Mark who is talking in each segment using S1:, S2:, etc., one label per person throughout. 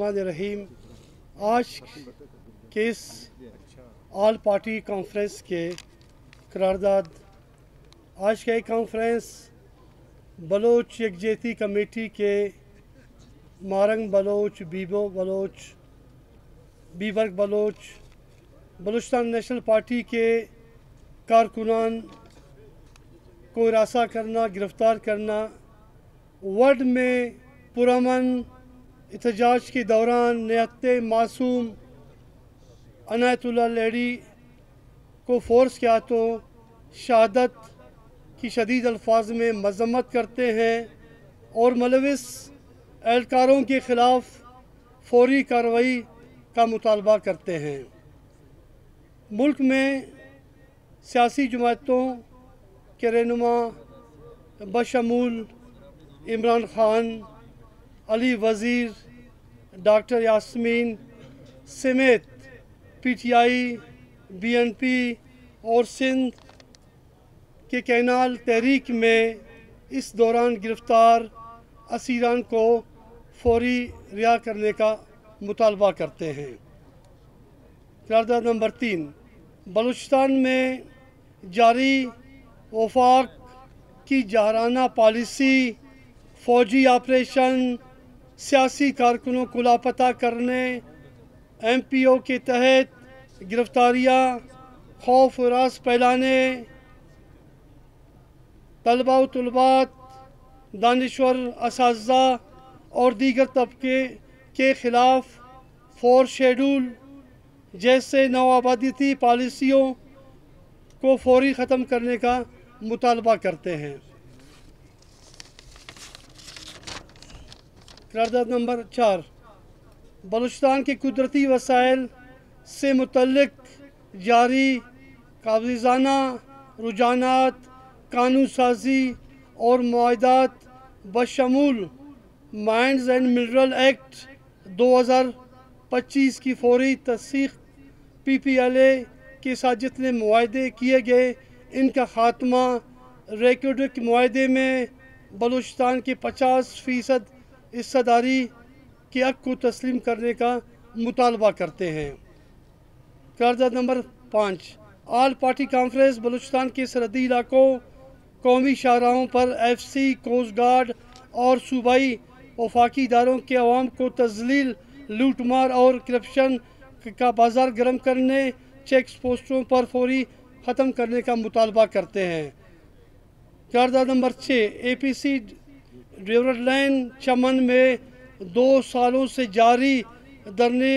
S1: बिस्मिल्लाहिर्रहमानिर्रहीम। आज के इस ऑल पार्टी कॉन्फ्रेंस के करारदाद, आज का ये कॉन्फ्रेंस बलोच यकजहती कमेटी के मारंग बलोच, बीबो बलोच, बीबर्ग बलोच, बलूचिस्तान नेशनल पार्टी के कारकुनान को हिरासा करना, गिरफ़्तार करना, वर्ल्ड में पुरअमन एहतजाज के दौरान निहत्ते मासूम अनायतुल्लाह लेडी को फोर्स के हाथों शहादत की शदीद अल्फाज में मज़म्मत करते हैं और मुलविस एहलकारों के ख़िलाफ़ फौरी कार्रवाई का मुतालबा करते हैं। मुल्क में सियासी जमातों के रहनुमा बशमूल इमरान खान, अली वज़ीर, डॉक्टर यास्मीन समेत PTI, BNP और सिंध के कैनाल तहरीक में इस दौरान गिरफ़्तार असीरान को फौरी रिहा करने का मुतालबा करते हैं। करारदाद नंबर 3, बलूचिस्तान में जारी वफाक की जहराना पॉलिसी, फ़ौजी ऑपरेशन, सियासी कारकुनों को लापता करने, MPO के तहत गिरफ़्तारियाँ, खौफ और रास फैलाने, तलबा व तलबात, दानिश्वर असातिज़ा और दीगर तबके के ख़िलाफ़ 4 शेड्यूल जैसे नवाबादियाती पॉलिसियों को फौरी ख़त्म करने का मुतालबा करते हैं। करारदाद नंबर 4, बलूचिस्तान के कुदरती वसाइल से मुतल्लिक जारी काबिज़ाना रुझानात, कानून साजी और मुआहदात बशमूल माइंस एंड मिनरल एक्ट 2025 की फौरी तस्दीक, PPLA के साथ जितने मुआहदे किए गए इनका ख़ात्मा, रेकोडिक मुआहदे में बलूचिस्तान के 50% हिस्सेदारी के हक़ को तस्लीम करने का मुतालबा करते हैं। करारदाद number 5, all party conference Balochistan के सरहदी इलाकों, कौमी शाहराहों पर FC, कोस्ट गार्ड और सूबाई वफाकी इदारों के अवाम को तज़लील, लूट मार और करप्शन का बाजार गर्म करने, चेक पोस्टों पर फौरी ख़त्म करने का मुतालबा करते हैं। करारदाद नंबर 6, APC ड्रीवरलैंड चमन में 2 सालों से जारी धरने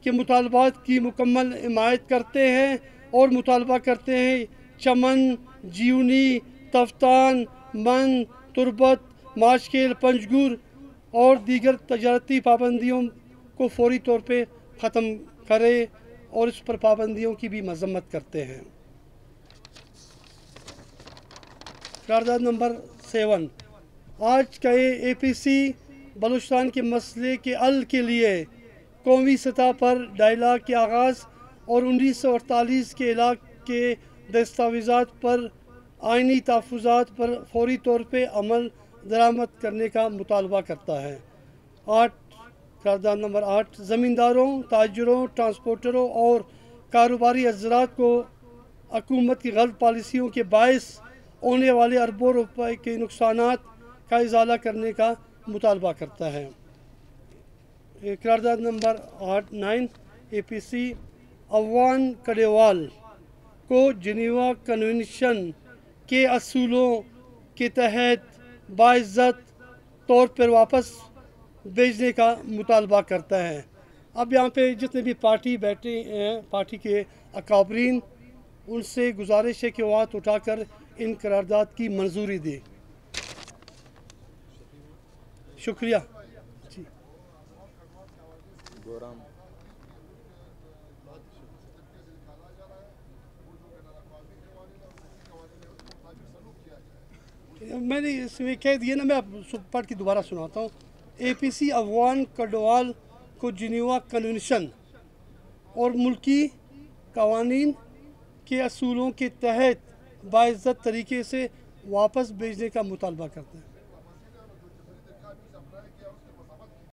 S1: के मुतालबात की मुकम्मल हिमायत करते हैं और मुतालबा करते हैं चमन, जीवनी, तफ्तान, मन, तुरबत, माशकेल, पंजगुर और दीगर तजारती पाबंदियों को फौरी तौर पे ख़त्म करे और इस पर पाबंदियों की भी मज़म्मत करते हैं। करारदाद नंबर 7, आज का ये APC बलूचिस्तान के मसले के हल के लिए कौमी सतह पर डायलाग के आगाज़ और 1948 के इलाक़े के दस्तावेज़ात पर आइनी तहफ़्फ़ुज़ात पर फौरी तौर पे अमल दरामद करने का मुतालबा करता है। करारदाद नंबर 8, ज़मींदारों, ताजरों, ट्रांसपोर्टरों और कारोबारी हज़रात को हुकूमत की गलत पॉलिसियों के बायस होने वाले अरबों रुपए के नुकसानात का इज़ाला करने का मुतालबा करता है। करारदाद नंबर 9, APC अफगान कड़ेवाल को जिनेवा कन्वेंशन के असूलों के तहत बाइज़्ज़त तौर पर वापस भेजने का मुतालबा करता है। अब यहाँ पे जितने भी पार्टी बैठे हैं, पार्टी के अकाबरीन, उनसे गुजारिश है कि वो हाथ उठाकर इन करारदाद की मंजूरी दे। शुक्रिया जी। मैंने इसमें कह दिया ना, मैं पढ़ के दोबारा सुनाता हूँ। APC अफगान कड़वाल को जिनेवा कन्वेंशन और मुल्की कवानीन के असूलों के तहत बाइज़्ज़त तरीके से वापस भेजने का मुतालबा करता है।